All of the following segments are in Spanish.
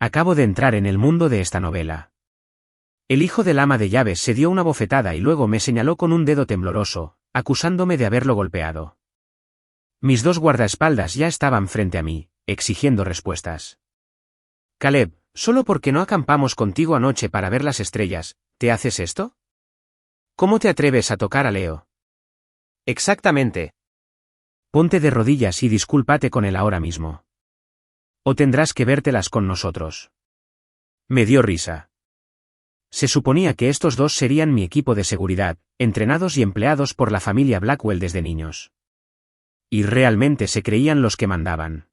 Acabo de entrar en el mundo de esta novela. El hijo del ama de llaves se dio una bofetada y luego me señaló con un dedo tembloroso, acusándome de haberlo golpeado. Mis dos guardaespaldas ya estaban frente a mí, exigiendo respuestas. Caleb, solo porque no acampamos contigo anoche para ver las estrellas, ¿te haces esto? ¿Cómo te atreves a tocar a Leo? Exactamente. Ponte de rodillas y discúlpate con él ahora mismo. O tendrás que vértelas con nosotros. Me dio risa. Se suponía que estos dos serían mi equipo de seguridad, entrenados y empleados por la familia Blackwell desde niños. Y realmente se creían los que mandaban.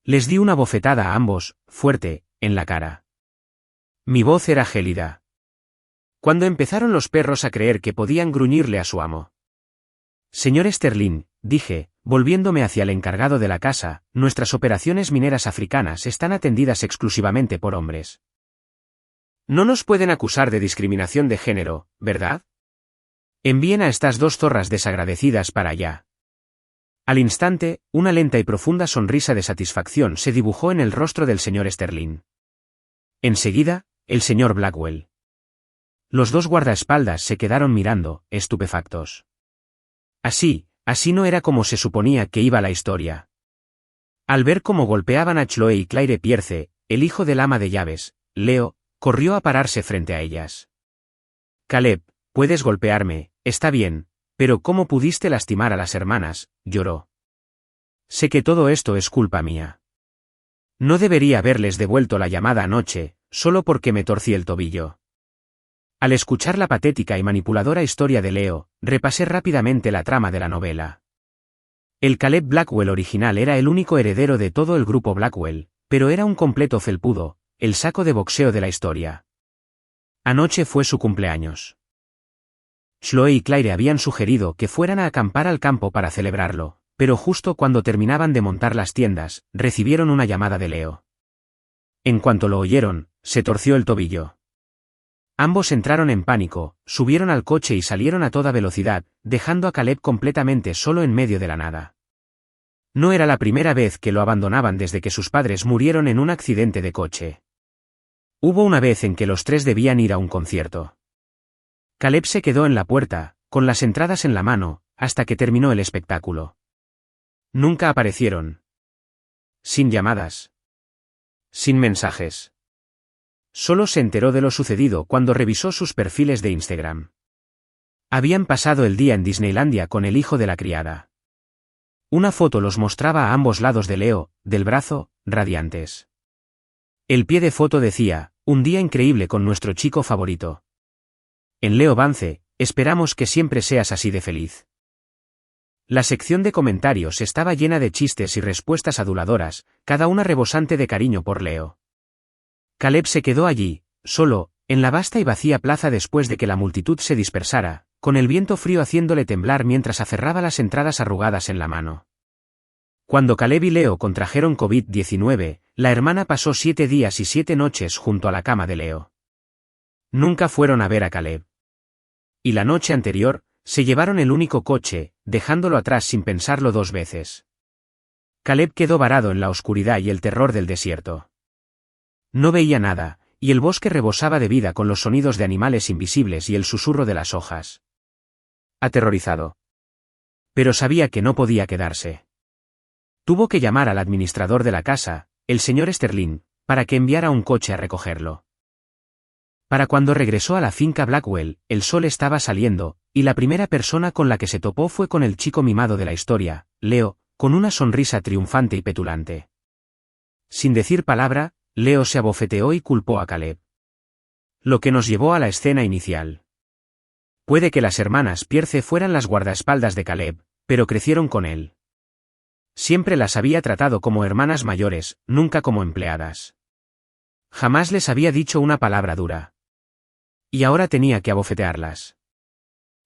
Les di una bofetada a ambos, fuerte, en la cara. Mi voz era gélida. Cuando empezaron los perros a creer que podían gruñirle a su amo. Señor Sterling, dije, volviéndome hacia el encargado de la casa, nuestras operaciones mineras africanas están atendidas exclusivamente por hombres. No nos pueden acusar de discriminación de género, ¿verdad? Envíen a estas dos zorras desagradecidas para allá. Al instante, una lenta y profunda sonrisa de satisfacción se dibujó en el rostro del señor Sterling. Enseguida, el señor Blackwell. Los dos guardaespaldas se quedaron mirando, estupefactos. Así no era como se suponía que iba la historia. Al ver cómo golpeaban a Chloe y Claire Pierce, el hijo del ama de llaves, Leo, corrió a pararse frente a ellas. Caleb, puedes golpearme, está bien, pero ¿cómo pudiste lastimar a las hermanas?, lloró. Sé que todo esto es culpa mía. No debería haberles devuelto la llamada anoche, solo porque me torcí el tobillo. Al escuchar la patética y manipuladora historia de Leo, repasé rápidamente la trama de la novela. El Caleb Blackwell original era el único heredero de todo el grupo Blackwell, pero era un completo felpudo, el saco de boxeo de la historia. Anoche fue su cumpleaños. Chloe y Claire habían sugerido que fueran a acampar al campo para celebrarlo, pero justo cuando terminaban de montar las tiendas, recibieron una llamada de Leo. En cuanto lo oyeron, se torció el tobillo. Ambos entraron en pánico, subieron al coche y salieron a toda velocidad, dejando a Caleb completamente solo en medio de la nada. No era la primera vez que lo abandonaban desde que sus padres murieron en un accidente de coche. Hubo una vez en que los tres debían ir a un concierto. Caleb se quedó en la puerta, con las entradas en la mano, hasta que terminó el espectáculo. Nunca aparecieron. Sin llamadas. Sin mensajes. Solo se enteró de lo sucedido cuando revisó sus perfiles de Instagram. Habían pasado el día en Disneylandia con el hijo de la criada. Una foto los mostraba a ambos lados de Leo, del brazo, radiantes. El pie de foto decía, un día increíble con nuestro chico favorito. En Leo Vance, esperamos que siempre seas así de feliz. La sección de comentarios estaba llena de chistes y respuestas aduladoras, cada una rebosante de cariño por Leo. Caleb se quedó allí, solo, en la vasta y vacía plaza después de que la multitud se dispersara, con el viento frío haciéndole temblar mientras aferraba las entradas arrugadas en la mano. Cuando Caleb y Leo contrajeron COVID-19, la hermana pasó 7 días y 7 noches junto a la cama de Leo. Nunca fueron a ver a Caleb. Y la noche anterior, se llevaron el único coche, dejándolo atrás sin pensarlo 2 veces. Caleb quedó varado en la oscuridad y el terror del desierto. No veía nada, y el bosque rebosaba de vida con los sonidos de animales invisibles y el susurro de las hojas. Aterrorizado. Pero sabía que no podía quedarse. Tuvo que llamar al administrador de la casa, el señor Sterling, para que enviara un coche a recogerlo. Para cuando regresó a la finca Blackwell, el sol estaba saliendo, y la primera persona con la que se topó fue con el chico mimado de la historia, Leo, con una sonrisa triunfante y petulante. Sin decir palabra, Leo se abofeteó y culpó a Caleb. Lo que nos llevó a la escena inicial. Puede que las hermanas Pierce fueran las guardaespaldas de Caleb, pero crecieron con él. Siempre las había tratado como hermanas mayores, nunca como empleadas. Jamás les había dicho una palabra dura. Y ahora tenía que abofetearlas.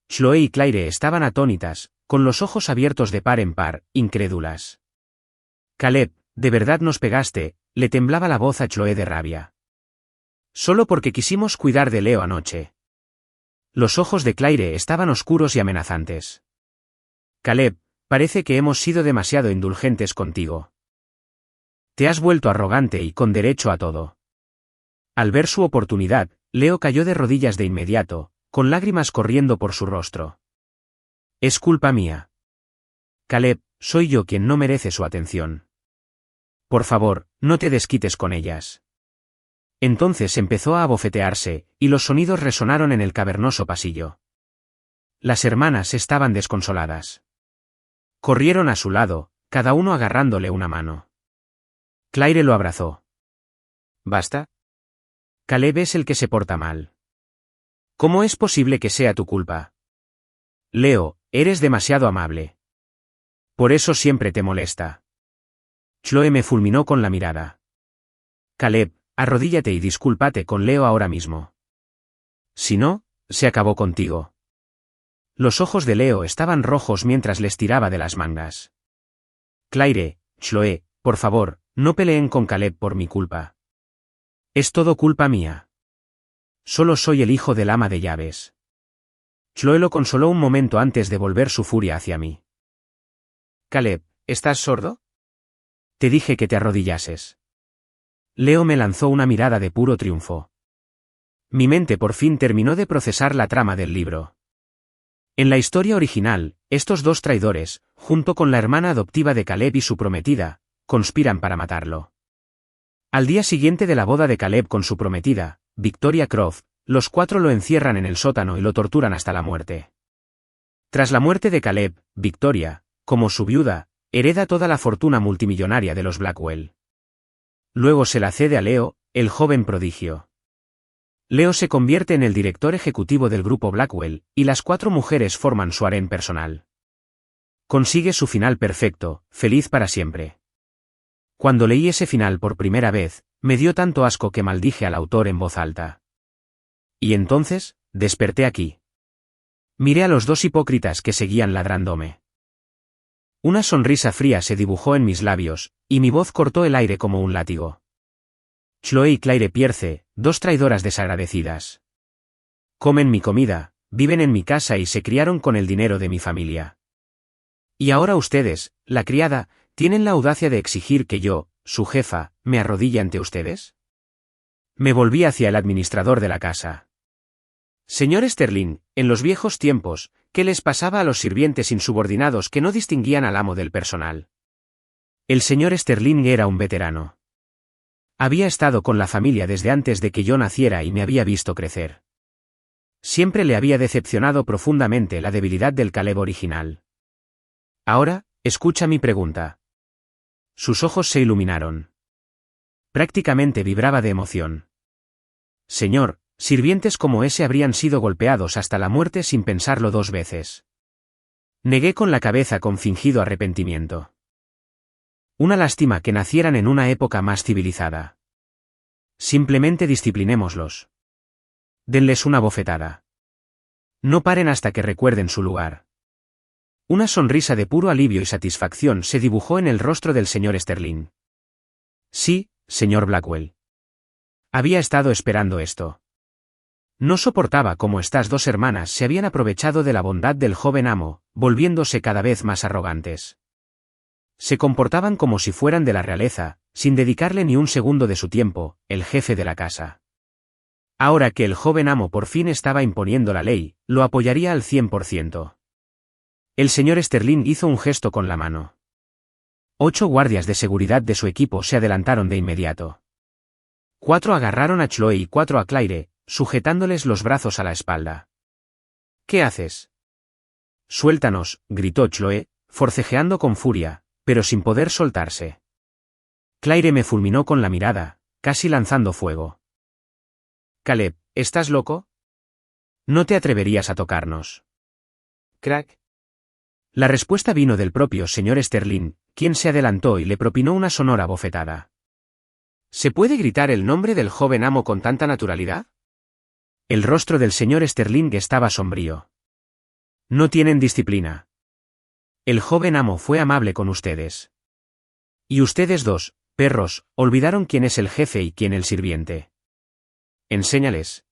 Chloe y Claire estaban atónitas, con los ojos abiertos de par en par, incrédulas. Caleb, ¿de verdad nos pegaste?, le temblaba la voz a Chloe de rabia. Solo porque quisimos cuidar de Leo anoche. Los ojos de Claire estaban oscuros y amenazantes. Caleb, parece que hemos sido demasiado indulgentes contigo. Te has vuelto arrogante y con derecho a todo. Al ver su oportunidad, Leo cayó de rodillas de inmediato, con lágrimas corriendo por su rostro. Es culpa mía. Caleb, soy yo quien no merece su atención. Por favor, no te desquites con ellas. Entonces empezó a abofetearse, y los sonidos resonaron en el cavernoso pasillo. Las hermanas estaban desconsoladas. Corrieron a su lado, cada uno agarrándole una mano. Claire lo abrazó. ¿Basta? Caleb es el que se porta mal. ¿Cómo es posible que sea tu culpa? Leo, eres demasiado amable. Por eso siempre te molesta. Chloe me fulminó con la mirada. Caleb, arrodíllate y discúlpate con Leo ahora mismo. Si no, se acabó contigo. Los ojos de Leo estaban rojos mientras les tiraba de las mangas. Claire, Chloe, por favor, no peleen con Caleb por mi culpa. Es todo culpa mía. Solo soy el hijo del ama de llaves. Chloe lo consoló un momento antes de volver su furia hacia mí. Caleb, ¿estás sordo? Te dije que te arrodillases. Leo me lanzó una mirada de puro triunfo. Mi mente por fin terminó de procesar la trama del libro. En la historia original, estos dos traidores, junto con la hermana adoptiva de Caleb y su prometida, conspiran para matarlo. Al día siguiente de la boda de Caleb con su prometida, Victoria Croft, los cuatro lo encierran en el sótano y lo torturan hasta la muerte. Tras la muerte de Caleb, Victoria, como su viuda, hereda toda la fortuna multimillonaria de los Blackwell. Luego se la cede a Leo, el joven prodigio. Leo se convierte en el director ejecutivo del grupo Blackwell, y las cuatro mujeres forman su harén personal. Consigue su final perfecto, feliz para siempre. Cuando leí ese final por primera vez, me dio tanto asco que maldije al autor en voz alta. Y entonces, desperté aquí. Miré a los dos hipócritas que seguían ladrándome. Una sonrisa fría se dibujó en mis labios, y mi voz cortó el aire como un látigo. Chloe y Claire Pierce, dos traidoras desagradecidas. Comen mi comida, viven en mi casa y se criaron con el dinero de mi familia. Y ahora ustedes, la criada, ¿tienen la audacia de exigir que yo, su jefa, me arrodille ante ustedes? Me volví hacia el administrador de la casa. Señor Sterling, en los viejos tiempos, ¿qué les pasaba a los sirvientes insubordinados que no distinguían al amo del personal? El señor Sterling era un veterano. Había estado con la familia desde antes de que yo naciera y me había visto crecer. Siempre le había decepcionado profundamente la debilidad del Caleb original. Ahora, escucha mi pregunta. Sus ojos se iluminaron. Prácticamente vibraba de emoción. Señor, sirvientes como ese habrían sido golpeados hasta la muerte sin pensarlo dos veces. Negué con la cabeza con fingido arrepentimiento. Una lástima que nacieran en una época más civilizada. Simplemente disciplinémoslos. Denles una bofetada. No paren hasta que recuerden su lugar. Una sonrisa de puro alivio y satisfacción se dibujó en el rostro del señor Sterling. Sí, señor Blackwell. Había estado esperando esto. No soportaba cómo estas dos hermanas se habían aprovechado de la bondad del joven amo, volviéndose cada vez más arrogantes. Se comportaban como si fueran de la realeza, sin dedicarle ni un segundo de su tiempo, el jefe de la casa. Ahora que el joven amo por fin estaba imponiendo la ley, lo apoyaría al 100%. El señor Sterling hizo un gesto con la mano. 8 guardias de seguridad de su equipo se adelantaron de inmediato. 4 agarraron a Chloe y 4 a Claire, sujetándoles los brazos a la espalda. ¿Qué haces? Suéltanos, gritó Chloe, forcejeando con furia, pero sin poder soltarse. Claire me fulminó con la mirada, casi lanzando fuego. Caleb, ¿estás loco? No te atreverías a tocarnos. Crack. La respuesta vino del propio señor Sterling, quien se adelantó y le propinó una sonora bofetada. ¿Se puede gritar el nombre del joven amo con tanta naturalidad? El rostro del señor Sterling estaba sombrío. No tienen disciplina. El joven amo fue amable con ustedes. Y ustedes dos, perros, olvidaron quién es el jefe y quién el sirviente. Enséñales.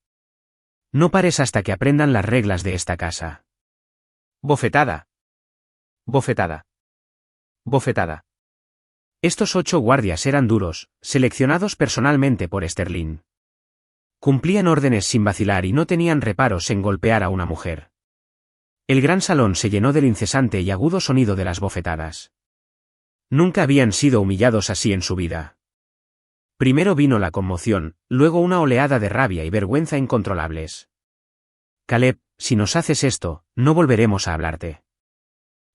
No pares hasta que aprendan las reglas de esta casa. Bofetada. Bofetada. Bofetada. Estos 8 guardias eran duros, seleccionados personalmente por Sterling. Cumplían órdenes sin vacilar y no tenían reparos en golpear a una mujer. El gran salón se llenó del incesante y agudo sonido de las bofetadas. Nunca habían sido humillados así en su vida. Primero vino la conmoción, luego una oleada de rabia y vergüenza incontrolables. Caleb, si nos haces esto, no volveremos a hablarte.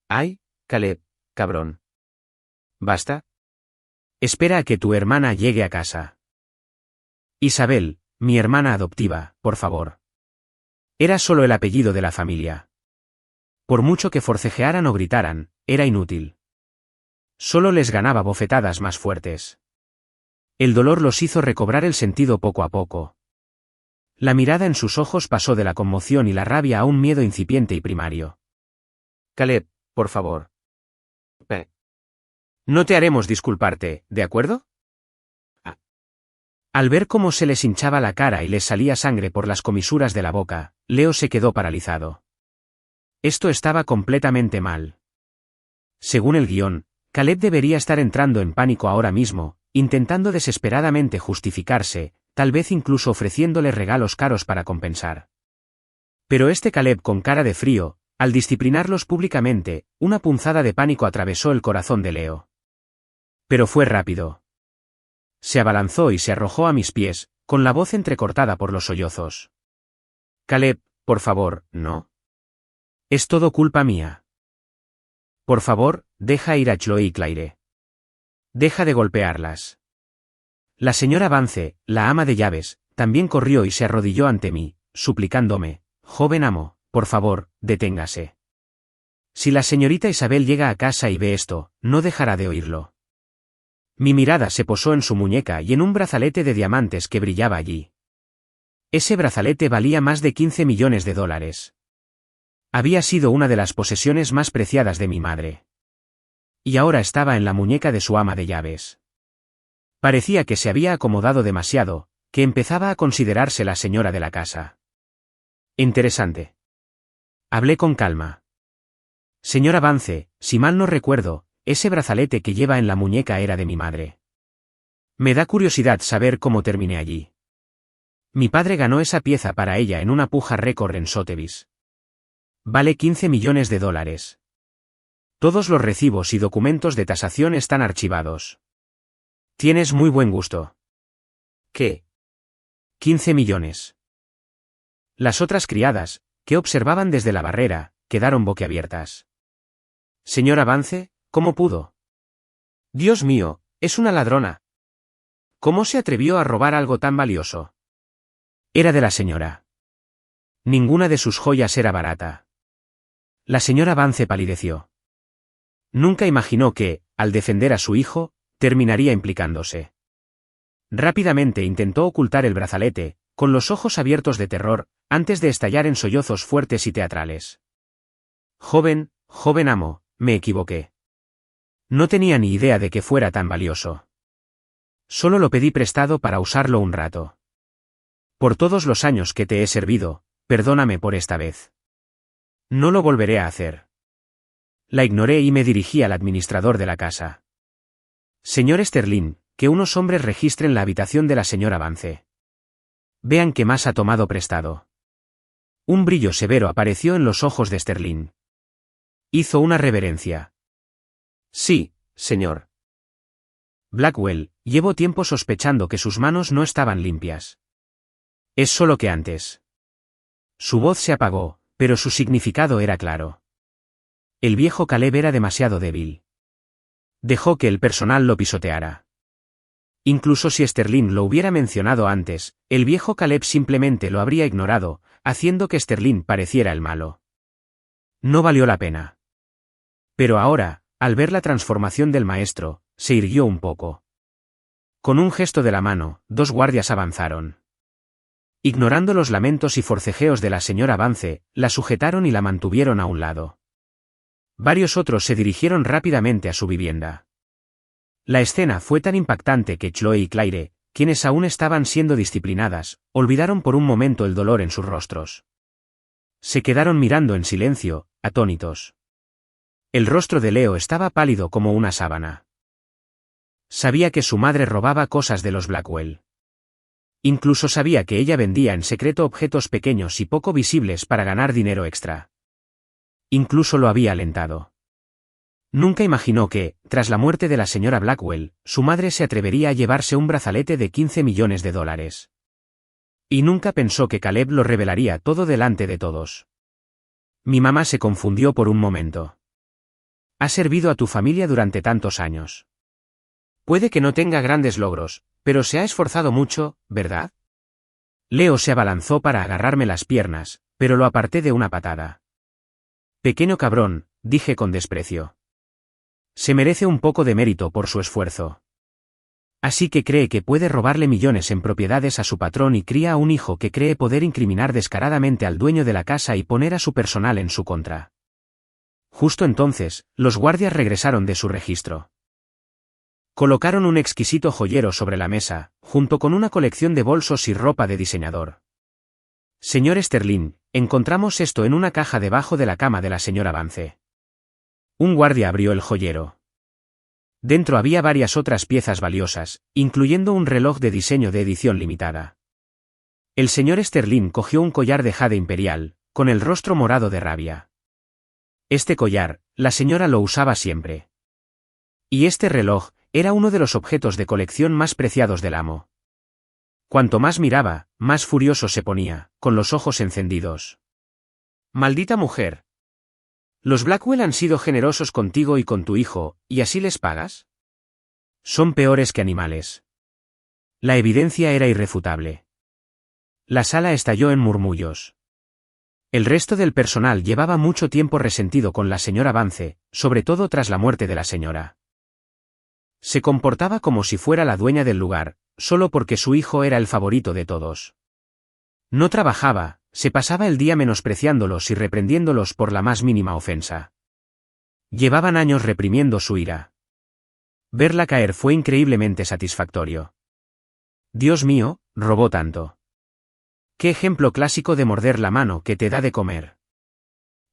Ay, Caleb, cabrón. ¿Basta? Espera a que tu hermana llegue a casa. Isabel, mi hermana adoptiva, por favor. Era solo el apellido de la familia. Por mucho que forcejearan o gritaran, era inútil. Solo les ganaba bofetadas más fuertes. El dolor los hizo recobrar el sentido poco a poco. La mirada en sus ojos pasó de la conmoción y la rabia a un miedo incipiente y primario. Caleb, por favor. No te haremos disculparte, ¿de acuerdo? Al ver cómo se les hinchaba la cara y les salía sangre por las comisuras de la boca, Leo se quedó paralizado. Esto estaba completamente mal. Según el guión, Caleb debería estar entrando en pánico ahora mismo, intentando desesperadamente justificarse, tal vez incluso ofreciéndole regalos caros para compensar. Pero este Caleb con cara de frío, al disciplinarlos públicamente, una punzada de pánico atravesó el corazón de Leo. Pero fue rápido. Se abalanzó y se arrojó a mis pies, con la voz entrecortada por los sollozos. Caleb, por favor, no. Es todo culpa mía. Por favor, deja ir a Chloe y Claire. Deja de golpearlas. La señora Vance, la ama de llaves, también corrió y se arrodilló ante mí, suplicándome, joven amo, por favor, deténgase. Si la señorita Isabel llega a casa y ve esto, no dejará de oírlo. Mi mirada se posó en su muñeca y en un brazalete de diamantes que brillaba allí. Ese brazalete valía más de 15 millones de dólares. Había sido una de las posesiones más preciadas de mi madre. Y ahora estaba en la muñeca de su ama de llaves. Parecía que se había acomodado demasiado, que empezaba a considerarse la señora de la casa. Interesante. Hablé con calma. Señora Vance, si mal no recuerdo, ese brazalete que lleva en la muñeca era de mi madre. Me da curiosidad saber cómo terminé allí. Mi padre ganó esa pieza para ella en una puja récord en Sotheby's. Vale 15 millones de dólares. Todos los recibos y documentos de tasación están archivados. Tienes muy buen gusto. ¿Qué? 15 millones. Las otras criadas, que observaban desde la barrera, quedaron boquiabiertas. Señora Vance, ¿cómo pudo? Dios mío, es una ladrona. ¿Cómo se atrevió a robar algo tan valioso? Era de la señora. Ninguna de sus joyas era barata. La señora Vance palideció. Nunca imaginó que, al defender a su hijo, terminaría implicándose. Rápidamente intentó ocultar el brazalete, con los ojos abiertos de terror, antes de estallar en sollozos fuertes y teatrales. Joven amo, me equivoqué. No tenía ni idea de que fuera tan valioso. Solo lo pedí prestado para usarlo un rato. Por todos los años que te he servido, perdóname por esta vez. No lo volveré a hacer. La ignoré y me dirigí al administrador de la casa. Señor Sterling, que unos hombres registren la habitación de la señora Vance. Vean qué más ha tomado prestado. Un brillo severo apareció en los ojos de Sterling. Hizo una reverencia. Sí, señor. Blackwell, llevo tiempo sospechando que sus manos no estaban limpias. Es solo que antes. Su voz se apagó, pero su significado era claro. El viejo Caleb era demasiado débil. Dejó que el personal lo pisoteara. Incluso si Sterling lo hubiera mencionado antes, el viejo Caleb simplemente lo habría ignorado, haciendo que Sterling pareciera el malo. No valió la pena. Pero ahora, al ver la transformación del maestro, se irguió un poco. Con un gesto de la mano, 2 guardias avanzaron. Ignorando los lamentos y forcejeos de la señora Vance, la sujetaron y la mantuvieron a un lado. Varios otros se dirigieron rápidamente a su vivienda. La escena fue tan impactante que Chloe y Claire, quienes aún estaban siendo disciplinadas, olvidaron por un momento el dolor en sus rostros. Se quedaron mirando en silencio, atónitos. El rostro de Leo estaba pálido como una sábana. Sabía que su madre robaba cosas de los Blackwell. Incluso sabía que ella vendía en secreto objetos pequeños y poco visibles para ganar dinero extra. Incluso lo había alentado. Nunca imaginó que, tras la muerte de la señora Blackwell, su madre se atrevería a llevarse un brazalete de 15 millones de dólares. Y nunca pensó que Caleb lo revelaría todo delante de todos. Mi mamá se confundió por un momento. Has servido a tu familia durante tantos años. Puede que no tenga grandes logros, pero se ha esforzado mucho, ¿verdad? Leo se abalanzó para agarrarme las piernas, pero lo aparté de una patada. Pequeño cabrón, dije con desprecio. Se merece un poco de mérito por su esfuerzo. Así que cree que puede robarle millones en propiedades a su patrón y cría a un hijo que cree poder incriminar descaradamente al dueño de la casa y poner a su personal en su contra. Justo entonces, los guardias regresaron de su registro. Colocaron un exquisito joyero sobre la mesa, junto con una colección de bolsos y ropa de diseñador. Señor Sterling, encontramos esto en una caja debajo de la cama de la señora Vance. Un guardia abrió el joyero. Dentro había varias otras piezas valiosas, incluyendo un reloj de diseño de edición limitada. El señor Sterling cogió un collar de jade imperial, con el rostro morado de rabia. Este collar, la señora lo usaba siempre. Y este reloj, era uno de los objetos de colección más preciados del amo. Cuanto más miraba, más furioso se ponía, con los ojos encendidos. Maldita mujer. Los Blackwell han sido generosos contigo y con tu hijo, ¿y así les pagas? Son peores que animales. La evidencia era irrefutable. La sala estalló en murmullos. El resto del personal llevaba mucho tiempo resentido con la señora Vance, sobre todo tras la muerte de la señora. Se comportaba como si fuera la dueña del lugar, solo porque su hijo era el favorito de todos. No trabajaba, se pasaba el día menospreciándolos y reprendiéndolos por la más mínima ofensa. Llevaban años reprimiendo su ira. Verla caer fue increíblemente satisfactorio. Dios mío, robó tanto. Qué ejemplo clásico de morder la mano que te da de comer.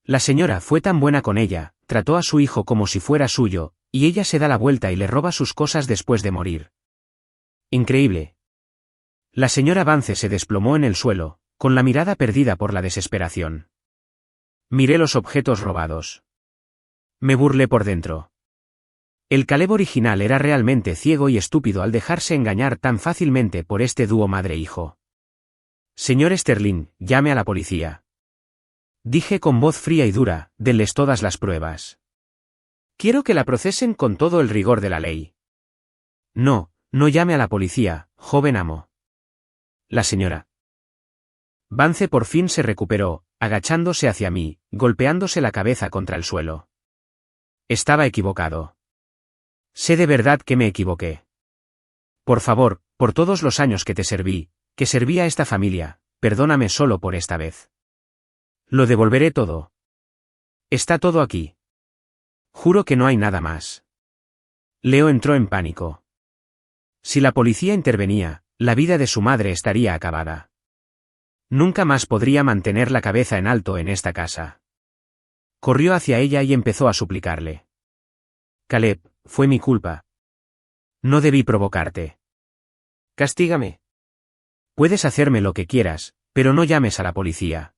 La señora fue tan buena con ella, trató a su hijo como si fuera suyo, y ella se da la vuelta y le roba sus cosas después de morir. Increíble. La señora Vance se desplomó en el suelo, con la mirada perdida por la desesperación. Miré los objetos robados. Me burlé por dentro. El Caleb original era realmente ciego y estúpido al dejarse engañar tan fácilmente por este dúo madre-hijo. Señor Sterling, llame a la policía. Dije con voz fría y dura, denles todas las pruebas. Quiero que la procesen con todo el rigor de la ley. No, no llame a la policía, joven amo. La señora Vance por fin se recuperó, agachándose hacia mí, golpeándose la cabeza contra el suelo. Estaba equivocado. Sé de verdad que me equivoqué. Por favor, por todos los años que te serví, que serví a esta familia, perdóname solo por esta vez. Lo devolveré todo. Está todo aquí. Juro que no hay nada más. Leo entró en pánico. Si la policía intervenía, la vida de su madre estaría acabada. Nunca más podría mantener la cabeza en alto en esta casa. Corrió hacia ella y empezó a suplicarle. Caleb, fue mi culpa. No debí provocarte. Castígame. Puedes hacerme lo que quieras, pero no llames a la policía.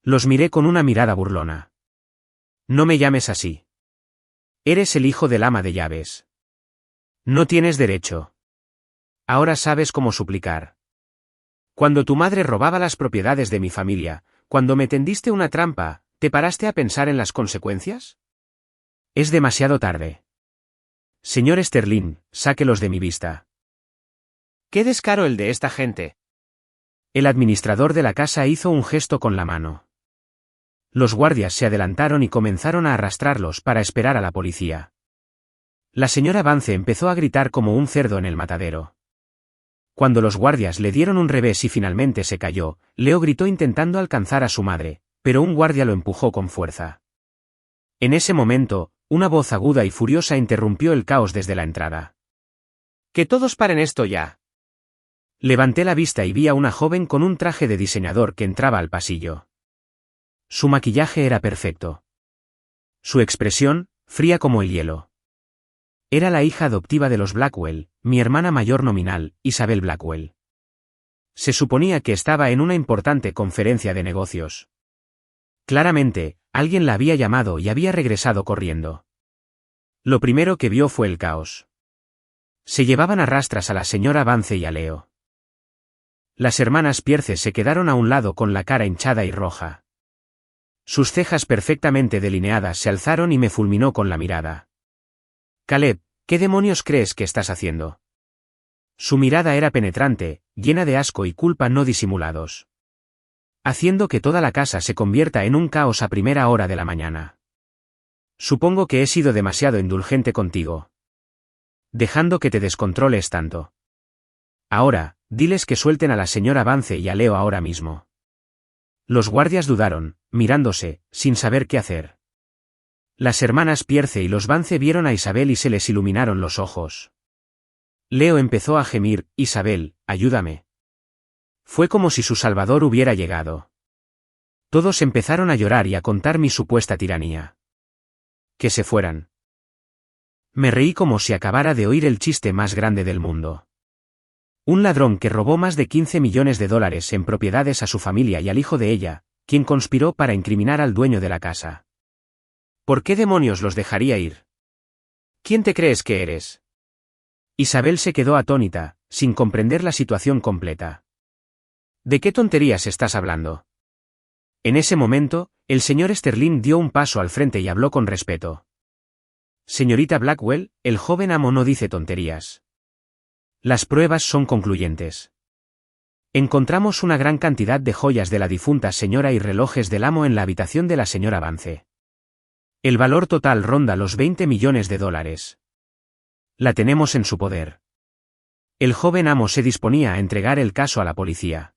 Los miré con una mirada burlona. No me llames así. Eres el hijo del ama de llaves. No tienes derecho. Ahora sabes cómo suplicar. Cuando tu madre robaba las propiedades de mi familia, cuando me tendiste una trampa, ¿te paraste a pensar en las consecuencias? Es demasiado tarde. Señor Sterling, sáquelos de mi vista. ¡Qué descaro el de esta gente! El administrador de la casa hizo un gesto con la mano. Los guardias se adelantaron y comenzaron a arrastrarlos para esperar a la policía. La señora Vance empezó a gritar como un cerdo en el matadero. Cuando los guardias le dieron un revés y finalmente se cayó, Leo gritó intentando alcanzar a su madre, pero un guardia lo empujó con fuerza. En ese momento, una voz aguda y furiosa interrumpió el caos desde la entrada. ¡Que todos paren esto ya! Levanté la vista y vi a una joven con un traje de diseñador que entraba al pasillo. Su maquillaje era perfecto. Su expresión, fría como el hielo. Era la hija adoptiva de los Blackwell, mi hermana mayor nominal, Isabel Blackwell. Se suponía que estaba en una importante conferencia de negocios. Claramente, alguien la había llamado y había regresado corriendo. Lo primero que vio fue el caos. Se llevaban a rastras a la señora Vance y a Leo. Las hermanas Pierce se quedaron a un lado con la cara hinchada y roja. Sus cejas perfectamente delineadas se alzaron y me fulminó con la mirada. Caleb, ¿qué demonios crees que estás haciendo? Su mirada era penetrante, llena de asco y culpa no disimulados. Haciendo que toda la casa se convierta en un caos a primera hora de la mañana. Supongo que he sido demasiado indulgente contigo. Dejando que te descontroles tanto. Ahora, diles que suelten a la señora Vance y a Leo ahora mismo. Los guardias dudaron, mirándose, sin saber qué hacer. Las hermanas Pierce y los Vance vieron a Isabel y se les iluminaron los ojos. Leo empezó a gemir, Isabel, ayúdame. Fue como si su salvador hubiera llegado. Todos empezaron a llorar y a contar mi supuesta tiranía. Que se fueran. Me reí como si acabara de oír el chiste más grande del mundo. Un ladrón que robó más de 15 millones de dólares en propiedades a su familia y al hijo de ella, quien conspiró para incriminar al dueño de la casa. ¿Por qué demonios los dejaría ir? ¿Quién te crees que eres? Isabel se quedó atónita, sin comprender la situación completa. ¿De qué tonterías estás hablando? En ese momento, el señor Sterling dio un paso al frente y habló con respeto. Señorita Blackwell, el joven amo no dice tonterías. Las pruebas son concluyentes. Encontramos una gran cantidad de joyas de la difunta señora y relojes del amo en la habitación de la señora Vance. El valor total ronda los 20 millones de dólares. La tenemos en su poder. El joven amo se disponía a entregar el caso a la policía.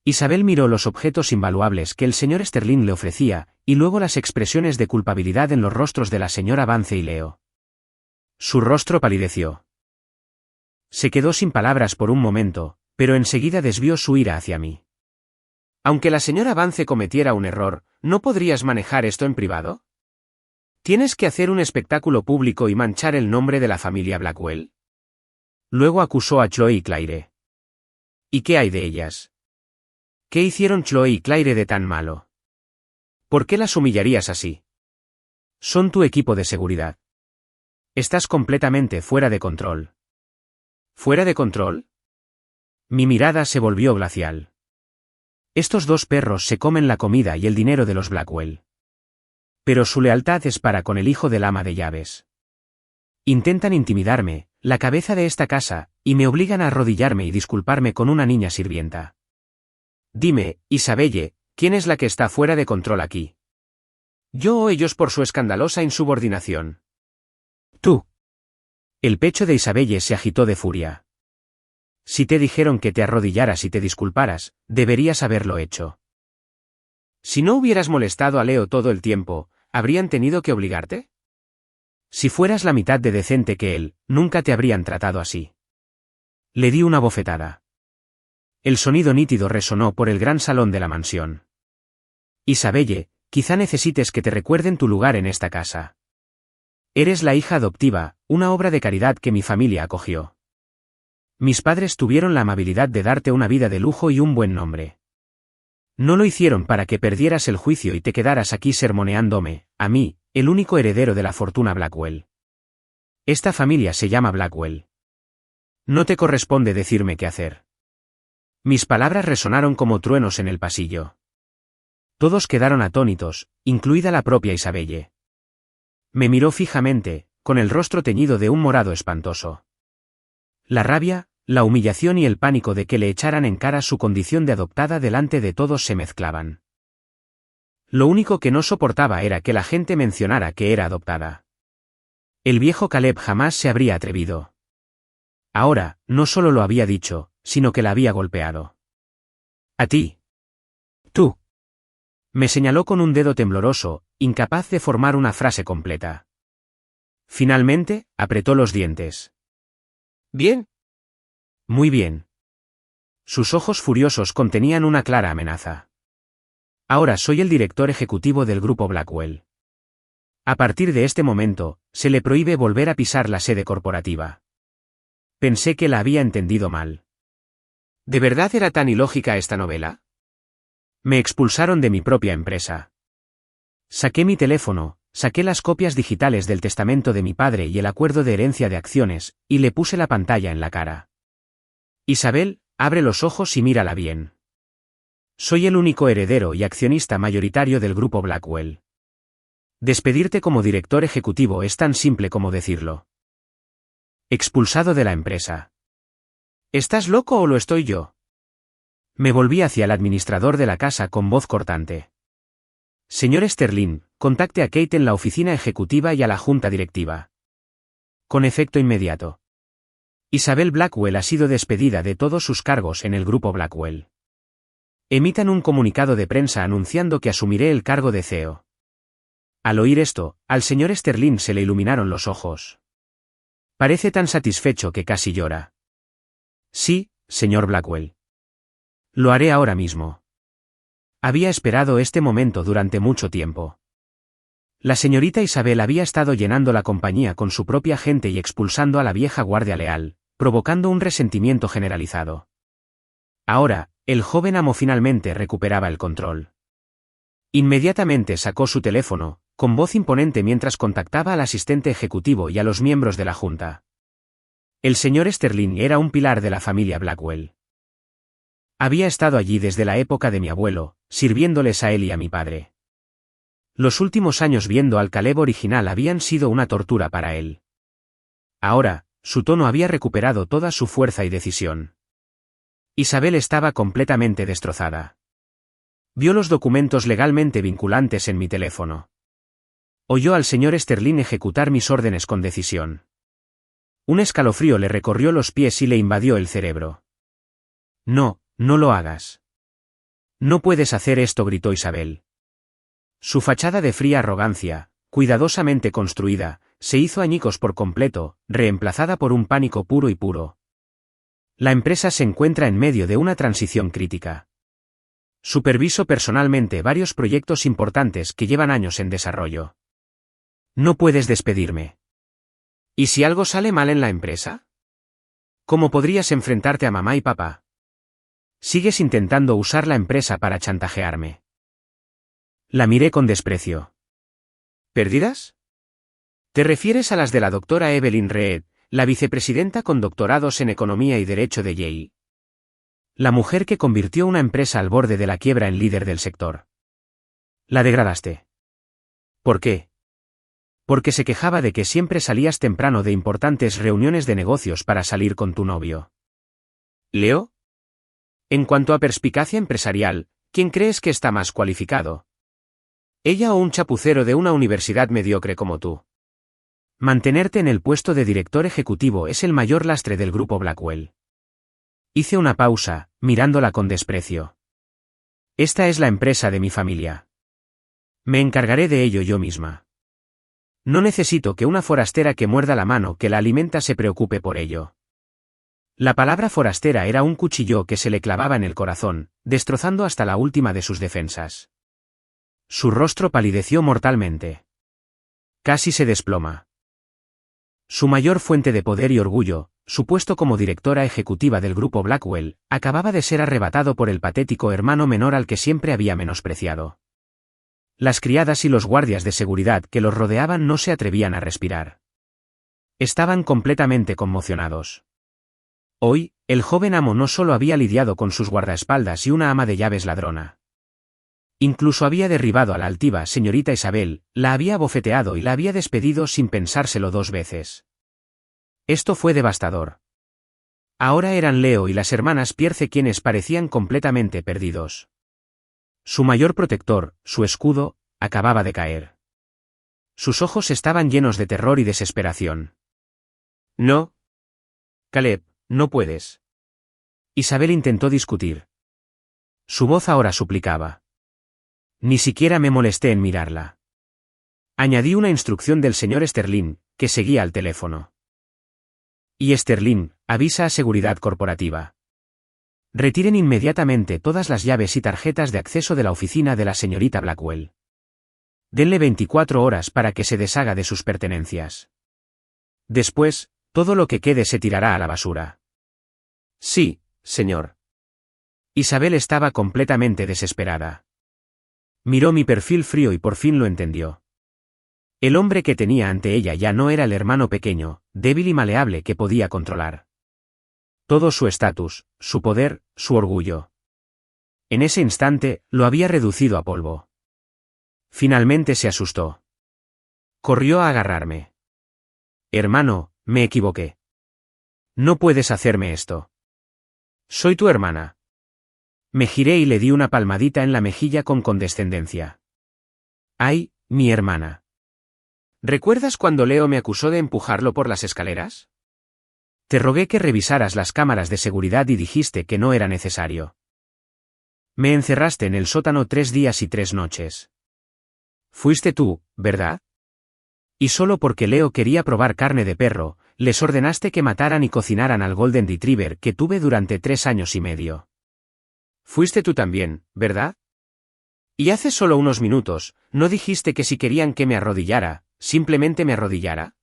Isabel miró los objetos invaluables que el señor Sterling le ofrecía, y luego las expresiones de culpabilidad en los rostros de la señora Vance y Leo. Su rostro palideció. Se quedó sin palabras por un momento, pero enseguida desvió su ira hacia mí. Aunque la señora Vance cometiera un error, ¿no podrías manejar esto en privado? ¿Tienes que hacer un espectáculo público y manchar el nombre de la familia Blackwell? Luego acusó a Chloe y Claire. ¿Y qué hay de ellas? ¿Qué hicieron Chloe y Claire de tan malo? ¿Por qué las humillarías así? Son tu equipo de seguridad. Estás completamente fuera de control. ¿Fuera de control? Mi mirada se volvió glacial. Estos dos perros se comen la comida y el dinero de los Blackwell. Pero su lealtad es para con el hijo del ama de llaves. Intentan intimidarme, la cabeza de esta casa, y me obligan a arrodillarme y disculparme con una niña sirvienta. Dime, Isabelle, ¿quién es la que está fuera de control aquí? ¿Yo o ellos por su escandalosa insubordinación? Tú. El pecho de Isabelle se agitó de furia. Si te dijeron que te arrodillaras y te disculparas, deberías haberlo hecho. Si no hubieras molestado a Leo todo el tiempo, ¿habrían tenido que obligarte? Si fueras la mitad de decente que él, nunca te habrían tratado así. Le di una bofetada. El sonido nítido resonó por el gran salón de la mansión. Isabelle, quizá necesites que te recuerden tu lugar en esta casa. Eres la hija adoptiva, una obra de caridad que mi familia acogió. Mis padres tuvieron la amabilidad de darte una vida de lujo y un buen nombre. No lo hicieron para que perdieras el juicio y te quedaras aquí sermoneándome, a mí, el único heredero de la fortuna Blackwell. Esta familia se llama Blackwell. No te corresponde decirme qué hacer. Mis palabras resonaron como truenos en el pasillo. Todos quedaron atónitos, incluida la propia Isabelle. Me miró fijamente, con el rostro teñido de un morado espantoso. La rabia, la humillación y el pánico de que le echaran en cara su condición de adoptada delante de todos se mezclaban. Lo único que no soportaba era que la gente mencionara que era adoptada. El viejo Caleb jamás se habría atrevido. Ahora, no solo lo había dicho, sino que la había golpeado. A ti. Tú. Me señaló con un dedo tembloroso, incapaz de formar una frase completa. Finalmente, apretó los dientes. ¿Bien? Muy bien. Sus ojos furiosos contenían una clara amenaza. Ahora soy el director ejecutivo del grupo Blackwell. A partir de este momento, se le prohíbe volver a pisar la sede corporativa. Pensé que la había entendido mal. ¿De verdad era tan ilógica esta novela? Me expulsaron de mi propia empresa. Saqué mi teléfono, saqué las copias digitales del testamento de mi padre y el acuerdo de herencia de acciones, y le puse la pantalla en la cara. Isabel, abre los ojos y mírala bien. Soy el único heredero y accionista mayoritario del grupo Blackwell. Despedirte como director ejecutivo es tan simple como decirlo. Expulsado de la empresa. ¿Estás loco o lo estoy yo? Me volví hacia el administrador de la casa con voz cortante. Señor Sterling, contacte a Kate en la oficina ejecutiva y a la junta directiva. Con efecto inmediato. Isabel Blackwell ha sido despedida de todos sus cargos en el grupo Blackwell. Emitan un comunicado de prensa anunciando que asumiré el cargo de CEO. Al oír esto, al señor Sterling se le iluminaron los ojos. Parece tan satisfecho que casi llora. Sí, señor Blackwell. Lo haré ahora mismo. Había esperado este momento durante mucho tiempo. La señorita Isabel había estado llenando la compañía con su propia gente y expulsando a la vieja guardia leal, provocando un resentimiento generalizado. Ahora, el joven amo finalmente recuperaba el control. Inmediatamente sacó su teléfono, con voz imponente mientras contactaba al asistente ejecutivo y a los miembros de la junta. El señor Sterling era un pilar de la familia Blackwell. Había estado allí desde la época de mi abuelo, sirviéndoles a él y a mi padre. Los últimos años viendo al Caleb original habían sido una tortura para él. Ahora, su tono había recuperado toda su fuerza y decisión. Isabel estaba completamente destrozada. Vio los documentos legalmente vinculantes en mi teléfono. Oyó al señor Sterling ejecutar mis órdenes con decisión. Un escalofrío le recorrió los pies y le invadió el cerebro. No, no lo hagas. No puedes hacer esto, gritó Isabel. Su fachada de fría arrogancia, cuidadosamente construida, se hizo añicos por completo, reemplazada por un pánico puro y puro. La empresa se encuentra en medio de una transición crítica. Superviso personalmente varios proyectos importantes que llevan años en desarrollo. No puedes despedirme. ¿Y si algo sale mal en la empresa? ¿Cómo podrías enfrentarte a mamá y papá? Sigues intentando usar la empresa para chantajearme. La miré con desprecio. ¿Pérdidas? ¿Te refieres a las de la doctora Evelyn Reed, la vicepresidenta con doctorados en Economía y Derecho de Yale? La mujer que convirtió una empresa al borde de la quiebra en líder del sector. La degradaste. ¿Por qué? Porque se quejaba de que siempre salías temprano de importantes reuniones de negocios para salir con tu novio. ¿Leo? En cuanto a perspicacia empresarial, ¿quién crees que está más cualificado? ¿Ella o un chapucero de una universidad mediocre como tú? Mantenerte en el puesto de director ejecutivo es el mayor lastre del grupo Blackwell. Hice una pausa, mirándola con desprecio. Esta es la empresa de mi familia. Me encargaré de ello yo misma. No necesito que una forastera que muerda la mano que la alimenta se preocupe por ello. La palabra forastera era un cuchillo que se le clavaba en el corazón, destrozando hasta la última de sus defensas. Su rostro palideció mortalmente. Casi se desploma. Su mayor fuente de poder y orgullo, su puesto como directora ejecutiva del grupo Blackwell, acababa de ser arrebatado por el patético hermano menor al que siempre había menospreciado. Las criadas y los guardias de seguridad que los rodeaban no se atrevían a respirar. Estaban completamente conmocionados. Hoy, el joven amo no solo había lidiado con sus guardaespaldas y una ama de llaves ladrona. Incluso había derribado a la altiva señorita Isabel, la había abofeteado y la había despedido sin pensárselo 2 veces. Esto fue devastador. Ahora eran Leo y las hermanas Pierce quienes parecían completamente perdidos. Su mayor protector, su escudo, acababa de caer. Sus ojos estaban llenos de terror y desesperación. No. Caleb, no puedes. Isabel intentó discutir. Su voz ahora suplicaba. Ni siquiera me molesté en mirarla. Añadí una instrucción del señor Sterling, que seguía al teléfono. Y Sterling, avisa a seguridad corporativa. Retiren inmediatamente todas las llaves y tarjetas de acceso de la oficina de la señorita Blackwell. Denle 24 horas para que se deshaga de sus pertenencias. Después, todo lo que quede se tirará a la basura. Sí, señor. Isabel estaba completamente desesperada. Miró mi perfil frío y por fin lo entendió. El hombre que tenía ante ella ya no era el hermano pequeño, débil y maleable que podía controlar. Todo su estatus, su poder, su orgullo. En ese instante, lo había reducido a polvo. Finalmente se asustó. Corrió a agarrarme. Hermano, me equivoqué. No puedes hacerme esto. Soy tu hermana. Me giré y le di una palmadita en la mejilla con condescendencia. ¡Ay, mi hermana! ¿Recuerdas cuando Leo me acusó de empujarlo por las escaleras? Te rogué que revisaras las cámaras de seguridad y dijiste que no era necesario. Me encerraste en el sótano 3 días y 3 noches. Fuiste tú, ¿verdad? Y solo porque Leo quería probar carne de perro, les ordenaste que mataran y cocinaran al Golden Retriever que tuve durante 3 años y medio. Fuiste tú también, ¿verdad? Y hace solo unos minutos, ¿no dijiste que si querían que me arrodillara, simplemente me arrodillara?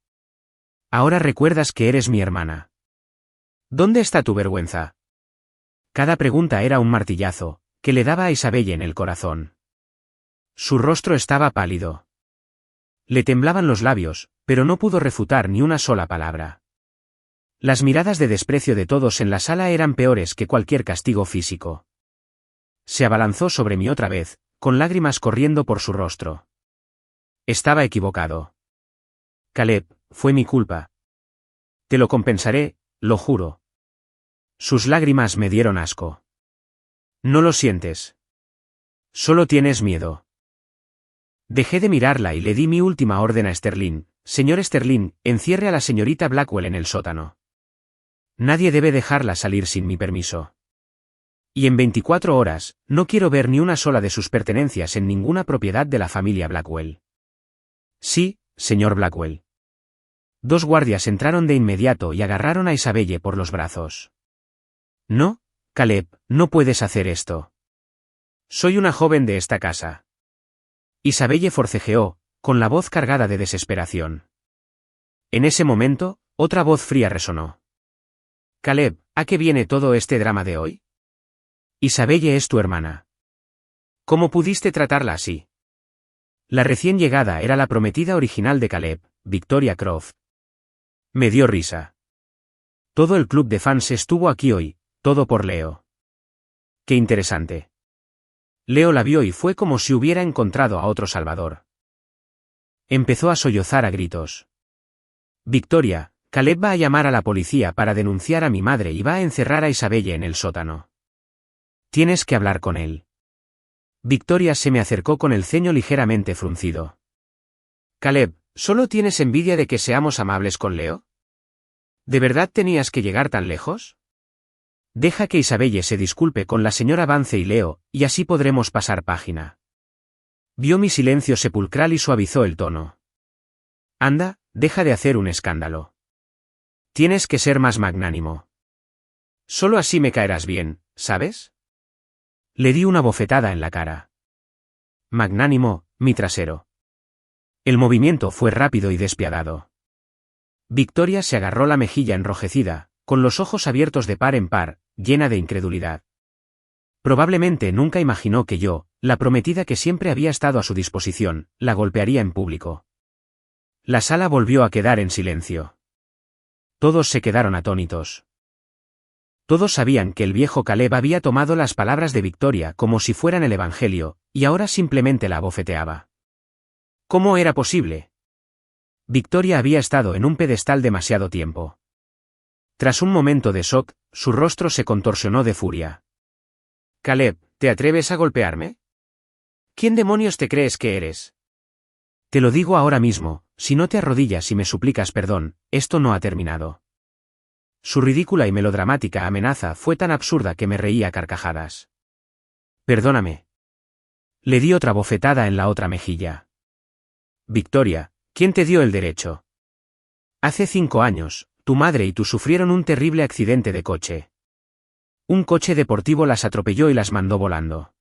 Ahora recuerdas que eres mi hermana. ¿Dónde está tu vergüenza? Cada pregunta era un martillazo, que le daba a Isabelle en el corazón. Su rostro estaba pálido. Le temblaban los labios, pero no pudo refutar ni una sola palabra. Las miradas de desprecio de todos en la sala eran peores que cualquier castigo físico. Se abalanzó sobre mí otra vez, con lágrimas corriendo por su rostro. Estaba equivocado. Caleb, fue mi culpa. Te lo compensaré, lo juro. Sus lágrimas me dieron asco. No lo sientes. Solo tienes miedo. Dejé de mirarla y le di mi última orden a Sterling. Señor Sterling, encierre a la señorita Blackwell en el sótano. Nadie debe dejarla salir sin mi permiso. Y en 24 horas, no quiero ver ni una sola de sus pertenencias en ninguna propiedad de la familia Blackwell. Sí, señor Blackwell. 2 guardias entraron de inmediato y agarraron a Isabelle por los brazos. No, Caleb, no puedes hacer esto. Soy una joven de esta casa. Isabelle forcejeó, con la voz cargada de desesperación. En ese momento, otra voz fría resonó. Caleb, ¿a qué viene todo este drama de hoy? Isabelle es tu hermana. ¿Cómo pudiste tratarla así? La recién llegada era la prometida original de Caleb, Victoria Croft. Me dio risa. Todo el club de fans estuvo aquí hoy, todo por Leo. Qué interesante. Leo la vio y fue como si hubiera encontrado a otro salvador. Empezó a sollozar a gritos. Victoria, Caleb va a llamar a la policía para denunciar a mi madre y va a encerrar a Isabelle en el sótano. Tienes que hablar con él. Victoria se me acercó con el ceño ligeramente fruncido. Caleb, ¿solo tienes envidia de que seamos amables con Leo? ¿De verdad tenías que llegar tan lejos? Deja que Isabelle se disculpe con la señora Vance y Leo, y así podremos pasar página. Vio mi silencio sepulcral y suavizó el tono. Anda, deja de hacer un escándalo. Tienes que ser más magnánimo. Solo así me caerás bien, ¿sabes? Le di una bofetada en la cara. Magnánimo, mi trasero. El movimiento fue rápido y despiadado. Victoria se agarró la mejilla enrojecida, con los ojos abiertos de par en par, llena de incredulidad. Probablemente nunca imaginó que yo, la prometida que siempre había estado a su disposición, la golpearía en público. La sala volvió a quedar en silencio. Todos se quedaron atónitos. Todos sabían que el viejo Caleb había tomado las palabras de Victoria como si fueran el Evangelio, y ahora simplemente la abofeteaba. ¿Cómo era posible? Victoria había estado en un pedestal demasiado tiempo. Tras un momento de shock, su rostro se contorsionó de furia. Caleb, ¿te atreves a golpearme? ¿Quién demonios te crees que eres? Te lo digo ahora mismo, si no te arrodillas y me suplicas perdón, esto no ha terminado. Su ridícula y melodramática amenaza fue tan absurda que me reí a carcajadas. Perdóname. Le di otra bofetada en la otra mejilla. Victoria, ¿quién te dio el derecho? Hace 5 años, tu madre y tú sufrieron un terrible accidente de coche. Un coche deportivo las atropelló y las mandó volando.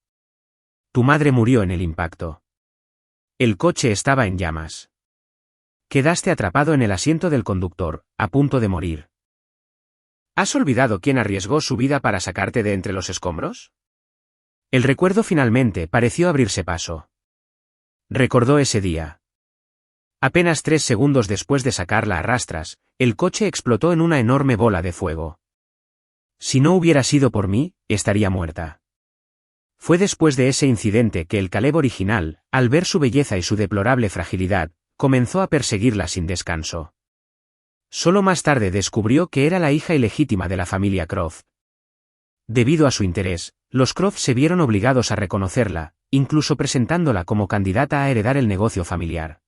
Tu madre murió en el impacto. El coche estaba en llamas. Quedaste atrapado en el asiento del conductor, a punto de morir. ¿Has olvidado quién arriesgó su vida para sacarte de entre los escombros? El recuerdo finalmente pareció abrirse paso. Recordó ese día. Apenas 3 segundos después de sacarla a rastras, el coche explotó en una enorme bola de fuego. Si no hubiera sido por mí, estaría muerta. Fue después de ese incidente que el Caleb original, al ver su belleza y su deplorable fragilidad, comenzó a perseguirla sin descanso. Solo más tarde descubrió que era la hija ilegítima de la familia Croft. Debido a su interés, los Croft se vieron obligados a reconocerla, incluso presentándola como candidata a heredar el negocio familiar.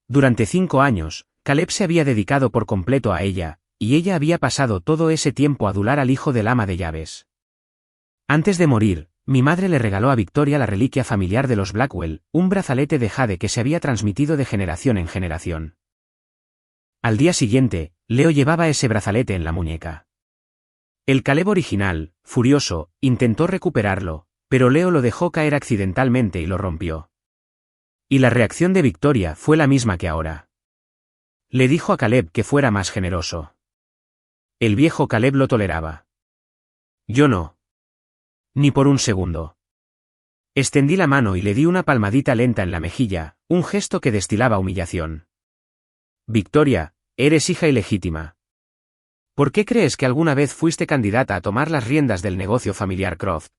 Durante 5 años, Caleb se había dedicado por completo a ella, y ella había pasado todo ese tiempo a adular al hijo del ama de llaves. Antes de morir, mi madre le regaló a Victoria la reliquia familiar de los Blackwell, un brazalete de jade que se había transmitido de generación en generación. Al día siguiente, Leo llevaba ese brazalete en la muñeca. El Caleb original, furioso, intentó recuperarlo, pero Leo lo dejó caer accidentalmente y lo rompió. Y la reacción de Victoria fue la misma que ahora. Le dijo a Caleb que fuera más generoso. El viejo Caleb lo toleraba. Yo no. Ni por un segundo. Extendí la mano y le di una palmadita lenta en la mejilla, un gesto que destilaba humillación. Victoria, eres hija ilegítima. ¿Por qué crees que alguna vez fuiste candidata a tomar las riendas del negocio familiar Croft?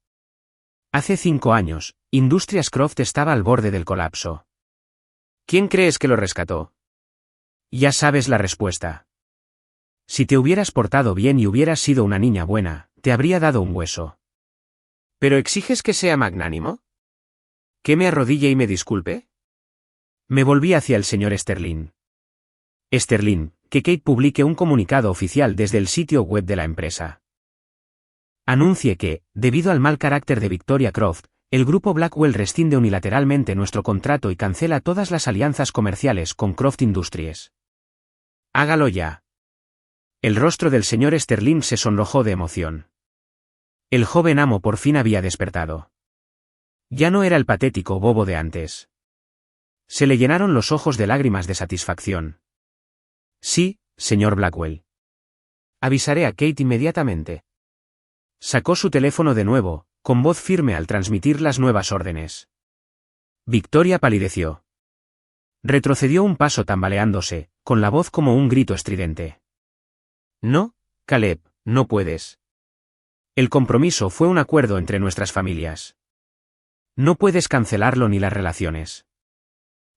Hace 5 años, Industrias Croft estaba al borde del colapso. ¿Quién crees que lo rescató? Ya sabes la respuesta. Si te hubieras portado bien y hubieras sido una niña buena, te habría dado un hueso. ¿Pero exiges que sea magnánimo? ¿Que me arrodille y me disculpe? Me volví hacia el señor Sterling. Sterling, que Kate publique un comunicado oficial desde el sitio web de la empresa. Anuncie que, debido al mal carácter de Victoria Croft, el grupo Blackwell rescinde unilateralmente nuestro contrato y cancela todas las alianzas comerciales con Croft Industries. Hágalo ya. El rostro del señor Sterling se sonrojó de emoción. El joven amo por fin había despertado. Ya no era el patético bobo de antes. Se le llenaron los ojos de lágrimas de satisfacción. Sí, señor Blackwell. Avisaré a Kate inmediatamente. Sacó su teléfono de nuevo, con voz firme al transmitir las nuevas órdenes. Victoria palideció. Retrocedió un paso tambaleándose, con la voz como un grito estridente. No, Caleb, no puedes. El compromiso fue un acuerdo entre nuestras familias. No puedes cancelarlo ni las relaciones.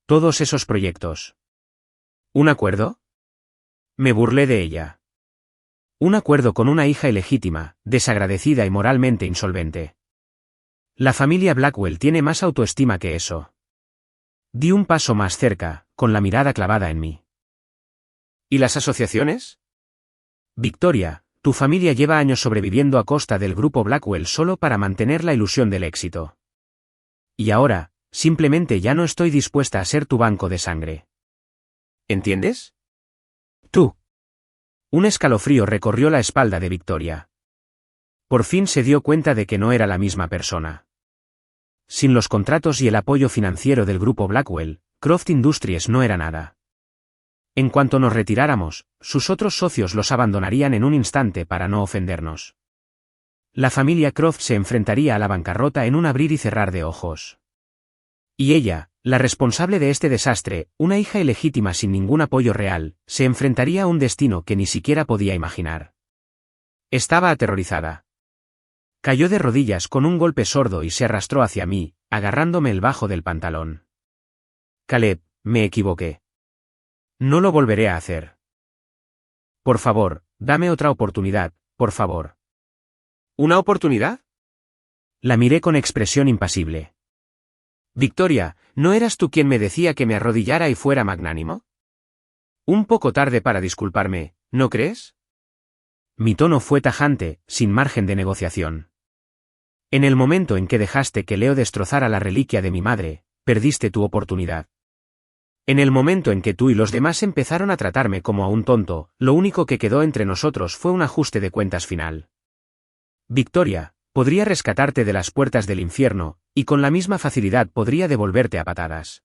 Todos esos proyectos. ¿Un acuerdo? Me burlé de ella. Un acuerdo con una hija ilegítima, desagradecida y moralmente insolvente. La familia Blackwell tiene más autoestima que eso. Di un paso más cerca, con la mirada clavada en mí. ¿Y las asociaciones? Victoria, tu familia lleva años sobreviviendo a costa del grupo Blackwell solo para mantener la ilusión del éxito. Y ahora, simplemente ya no estoy dispuesta a ser tu banco de sangre. ¿Entiendes? Tú. Un escalofrío recorrió la espalda de Victoria. Por fin se dio cuenta de que no era la misma persona. Sin los contratos y el apoyo financiero del grupo Blackwell, Croft Industries no era nada. En cuanto nos retiráramos, sus otros socios los abandonarían en un instante para no ofendernos. La familia Croft se enfrentaría a la bancarrota en un abrir y cerrar de ojos. Y ella, la responsable de este desastre, una hija ilegítima sin ningún apoyo real, se enfrentaría a un destino que ni siquiera podía imaginar. Estaba aterrorizada. Cayó de rodillas con un golpe sordo y se arrastró hacia mí, agarrándome el bajo del pantalón. Caleb, me equivoqué. No lo volveré a hacer. Por favor, dame otra oportunidad, por favor. ¿Una oportunidad? La miré con expresión impasible. Victoria, ¿no eras tú quien me decía que me arrodillara y fuera magnánimo? Un poco tarde para disculparme, ¿no crees? Mi tono fue tajante, sin margen de negociación. En el momento en que dejaste que Leo destrozara la reliquia de mi madre, perdiste tu oportunidad. En el momento en que tú y los demás empezaron a tratarme como a un tonto, lo único que quedó entre nosotros fue un ajuste de cuentas final. Victoria, podría rescatarte de las puertas del infierno, y con la misma facilidad podría devolverte a patadas.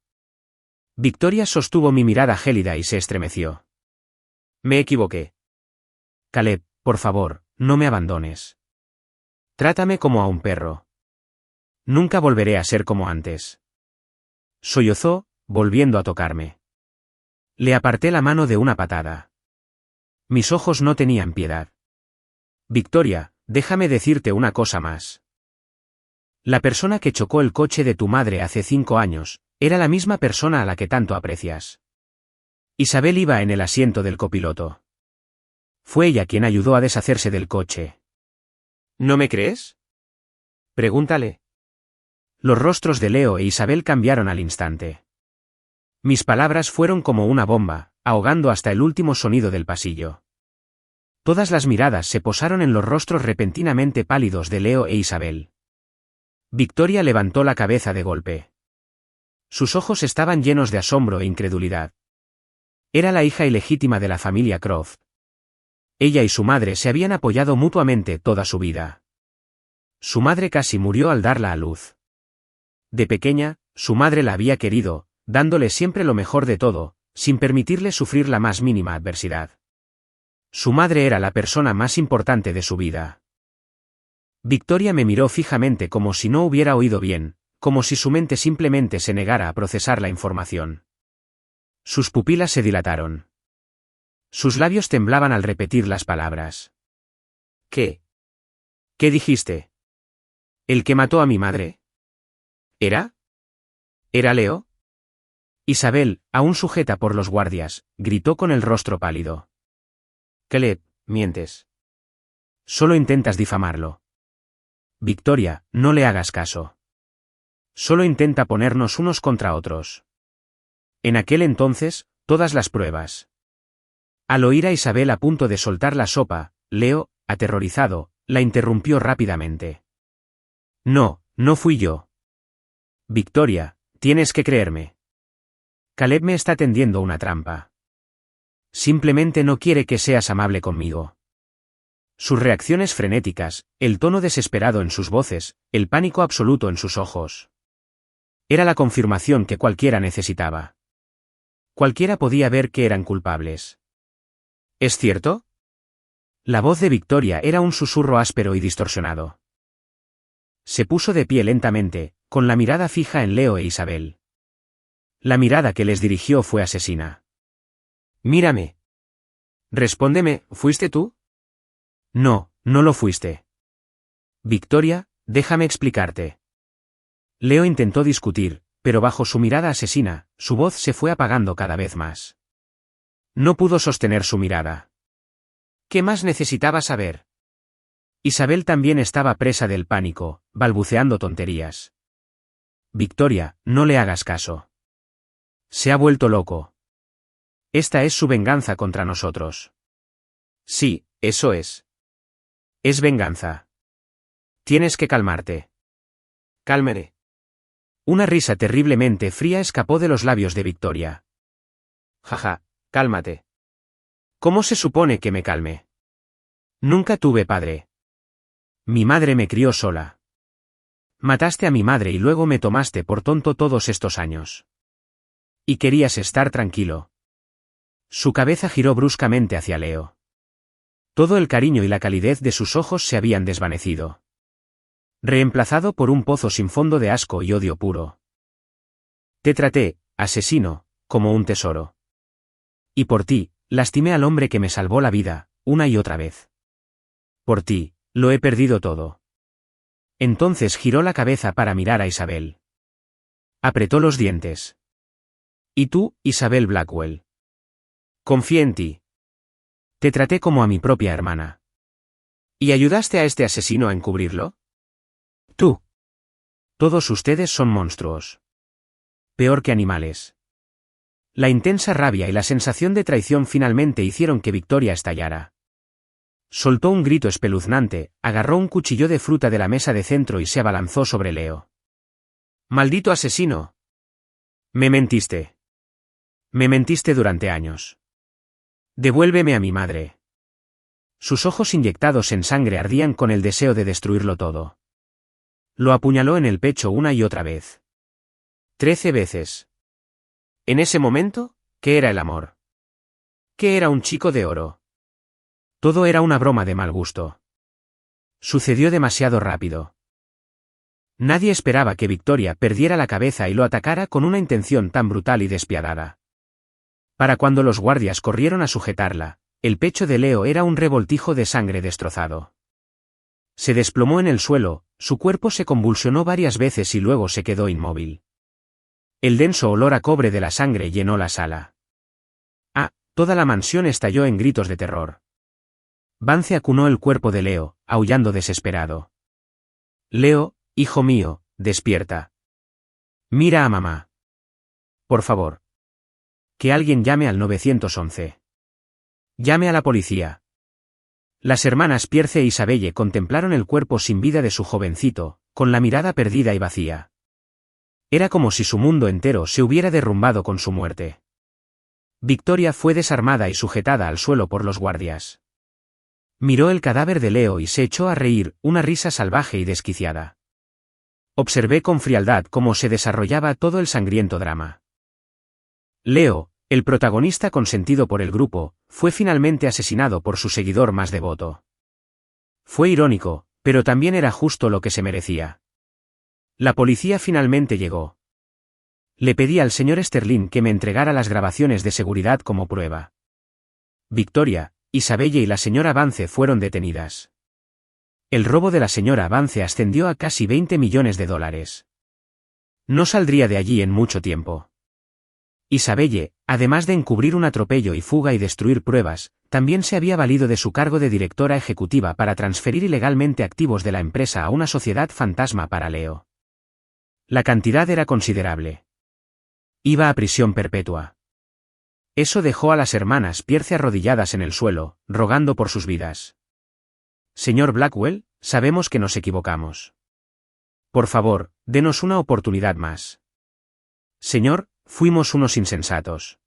Victoria sostuvo mi mirada gélida y se estremeció. Me equivoqué. Caleb, por favor, no me abandones. Trátame como a un perro. Nunca volveré a ser como antes. Sollozó, volviendo a tocarme. Le aparté la mano de una patada. Mis ojos no tenían piedad. Victoria, déjame decirte una cosa más. La persona que chocó el coche de tu madre hace 5 años, era la misma persona a la que tanto aprecias. Isabel iba en el asiento del copiloto. Fue ella quien ayudó a deshacerse del coche. ¿No me crees? Pregúntale. Los rostros de Leo e Isabel cambiaron al instante. Mis palabras fueron como una bomba, ahogando hasta el último sonido del pasillo. Todas las miradas se posaron en los rostros repentinamente pálidos de Leo e Isabel. Victoria levantó la cabeza de golpe. Sus ojos estaban llenos de asombro e incredulidad. Era la hija ilegítima de la familia Croft. Ella y su madre se habían apoyado mutuamente toda su vida. Su madre casi murió al darla a luz. De pequeña, su madre la había querido, dándole siempre lo mejor de todo, sin permitirle sufrir la más mínima adversidad. Su madre era la persona más importante de su vida. Victoria me miró fijamente como si no hubiera oído bien, como si su mente simplemente se negara a procesar la información. Sus pupilas se dilataron. Sus labios temblaban al repetir las palabras. ¿Qué? ¿Qué dijiste? ¿El que mató a mi madre? ¿Era? ¿Era Leo? Isabel, aún sujeta por los guardias, gritó con el rostro pálido. Caleb, mientes. Solo intentas difamarlo. Victoria, no le hagas caso. Solo intenta ponernos unos contra otros. En aquel entonces, todas las pruebas. Al oír a Isabel a punto de soltar la sopa, Leo, aterrorizado, la interrumpió rápidamente. No, no fui yo. Victoria, tienes que creerme. Caleb me está tendiendo una trampa. Simplemente no quiere que seas amable conmigo. Sus reacciones frenéticas, el tono desesperado en sus voces, el pánico absoluto en sus ojos. Era la confirmación que cualquiera necesitaba. Cualquiera podía ver que eran culpables. ¿Es cierto? La voz de Victoria era un susurro áspero y distorsionado. Se puso de pie lentamente, con la mirada fija en Leo e Isabel. La mirada que les dirigió fue asesina. Mírame. Respóndeme, ¿fuiste tú? No, no lo fuiste. Victoria, déjame explicarte. Leo intentó discutir, pero bajo su mirada asesina, su voz se fue apagando cada vez más. No pudo sostener su mirada. ¿Qué más necesitaba saber? Isabel también estaba presa del pánico, balbuceando tonterías. Victoria, no le hagas caso. Se ha vuelto loco. Esta es su venganza contra nosotros. Sí, eso es. Es venganza. Tienes que calmarte. Cálmere. Una risa terriblemente fría escapó de los labios de Victoria. Jaja, cálmate. ¿Cómo se supone que me calme? Nunca tuve padre. Mi madre me crió sola. Mataste a mi madre y luego me tomaste por tonto todos estos años. Y querías estar tranquilo. Su cabeza giró bruscamente hacia Leo. Todo el cariño y la calidez de sus ojos se habían desvanecido. Reemplazado por un pozo sin fondo de asco y odio puro. Te traté, asesino, como un tesoro. Y por ti, lastimé al hombre que me salvó la vida, una y otra vez. Por ti, lo he perdido todo. Entonces giró la cabeza para mirar a Isabel. Apretó los dientes. ¿Y tú, Isabel Blackwell? Confié en ti. Te traté como a mi propia hermana. ¿Y ayudaste a este asesino a encubrirlo? Tú. Todos ustedes son monstruos. Peor que animales. La intensa rabia y la sensación de traición finalmente hicieron que Victoria estallara. Soltó un grito espeluznante, agarró un cuchillo de fruta de la mesa de centro y se abalanzó sobre Leo. ¡Maldito asesino! Me mentiste. Me mentiste durante años. Devuélveme a mi madre. Sus ojos inyectados en sangre ardían con el deseo de destruirlo todo. Lo apuñaló en el pecho una y otra vez. 13 veces. En ese momento, ¿qué era el amor? ¿Qué era un chico de oro? Todo era una broma de mal gusto. Sucedió demasiado rápido. Nadie esperaba que Victoria perdiera la cabeza y lo atacara con una intención tan brutal y despiadada. Para cuando los guardias corrieron a sujetarla, el pecho de Leo era un revoltijo de sangre destrozado. Se desplomó en el suelo, su cuerpo se convulsionó varias veces y luego se quedó inmóvil. El denso olor a cobre de la sangre llenó la sala. Toda la mansión estalló en gritos de terror. Vance acunó el cuerpo de Leo, aullando desesperado. Leo, hijo mío, despierta. Mira a mamá. Por favor. Que alguien llame al 911. Llame a la policía. Las hermanas Pierce e Isabelle contemplaron el cuerpo sin vida de su jovencito, con la mirada perdida y vacía. Era como si su mundo entero se hubiera derrumbado con su muerte. Victoria fue desarmada y sujetada al suelo por los guardias. Miró el cadáver de Leo y se echó a reír, una risa salvaje y desquiciada. Observé con frialdad cómo se desarrollaba todo el sangriento drama. Leo, el protagonista consentido por el grupo, fue finalmente asesinado por su seguidor más devoto. Fue irónico, pero también era justo lo que se merecía. La policía finalmente llegó. Le pedí al señor Sterling que me entregara las grabaciones de seguridad como prueba. Victoria, Isabelle y la señora Vance fueron detenidas. El robo de la señora Vance ascendió a casi 20 millones de dólares. No saldría de allí en mucho tiempo. Isabelle, además de encubrir un atropello y fuga y destruir pruebas, también se había valido de su cargo de directora ejecutiva para transferir ilegalmente activos de la empresa a una sociedad fantasma para Leo. La cantidad era considerable. Iba a prisión perpetua. Eso dejó a las hermanas Pierce arrodilladas en el suelo, rogando por sus vidas. Señor Blackwell, sabemos que nos equivocamos. Por favor, denos una oportunidad más. Señor, fuimos unos insensatos.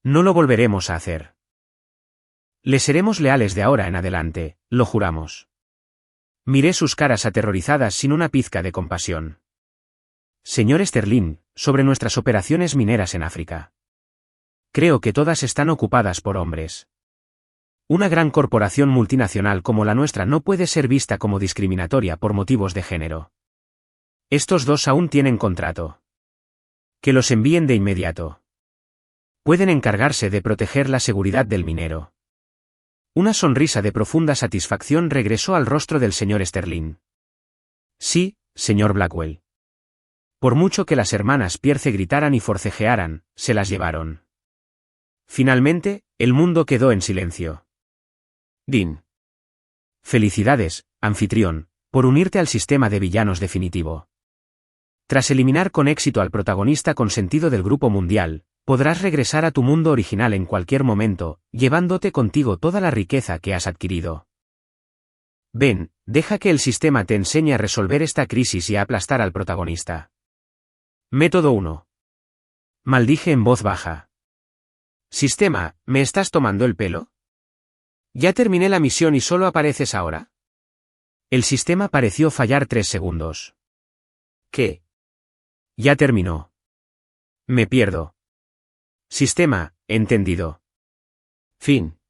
No lo volveremos a hacer. Le seremos leales de ahora en adelante, lo juramos. Miré sus caras aterrorizadas sin una pizca de compasión. Señor Sterling, sobre nuestras operaciones mineras en África. Creo que todas están ocupadas por hombres. Una gran corporación multinacional como la nuestra no puede ser vista como discriminatoria por motivos de género. Estos dos aún tienen contrato. Que los envíen de inmediato. Pueden encargarse de proteger la seguridad del minero. Una sonrisa de profunda satisfacción regresó al rostro del señor Sterling. Sí, señor Blackwell. Por mucho que las hermanas Pierce gritaran y forcejearan, se las llevaron. Finalmente, el mundo quedó en silencio. Dean. Felicidades, anfitrión, por unirte al sistema de villanos definitivo. Tras eliminar con éxito al protagonista consentido del Grupo Mundial, podrás regresar a tu mundo original en cualquier momento, llevándote contigo toda la riqueza que has adquirido. Ven, deja que el sistema te enseñe a resolver esta crisis y a aplastar al protagonista. Método 1. Maldije en voz baja. Sistema, ¿me estás tomando el pelo? Ya terminé la misión y solo apareces ahora. El sistema pareció fallar 3 segundos. ¿Qué? Ya terminó. Me pierdo. Sistema, entendido. Fin.